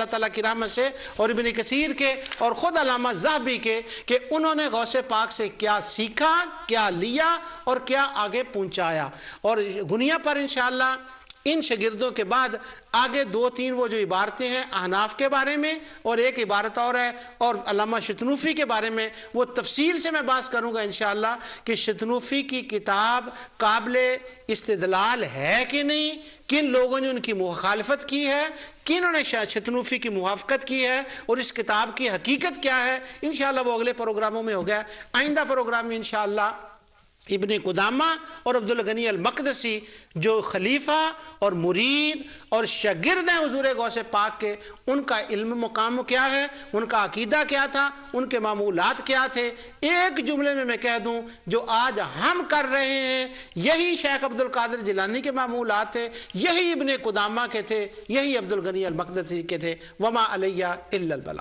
اللہ تعالیٰ کی رحمت سے، اور ابن کثیر کے اور خود علامہ ذہبی کے، کہ انہوں نے غوث پاک سے کیا سیکھا، کیا لیا اور کیا آگے پہنچایا۔ اور گنیا پر انشاءاللہ ان شاگردوں کے بعد آگے 2-3 وہ جو عبارتیں ہیں احناف کے بارے میں، اور ایک عبارت اور ہے اور علامہ شتنوفی کے بارے میں، وہ تفصیل سے میں بات کروں گا انشاءاللہ کہ شتنوفی کی کتاب قابل استدلال ہے کہ نہیں، کن لوگوں نے ان کی مخالفت کی ہے، کنہوں نے شتنوفی کی موافقت کی ہے، اور اس کتاب کی حقیقت کیا ہے۔ انشاءاللہ وہ اگلے پروگراموں میں ہوگا۔ آئندہ پروگرام میں انشاءاللہ ابن قدامہ اور عبدالغنی المقدسی جو خلیفہ اور مرید اور شاگرد ہیں حضور غوث پاک کے، ان کا علم مقام کیا ہے، ان کا عقیدہ کیا تھا، ان کے معمولات کیا تھے۔ ایک جملے میں کہہ دوں، جو آج ہم کر رہے ہیں یہی شیخ عبدالقادر جیلانی کے معمولات تھے، یہی ابن قدامہ کے تھے، یہی عبدالغنی المقدسی کے تھے۔ وما علیہ الا البلاغ۔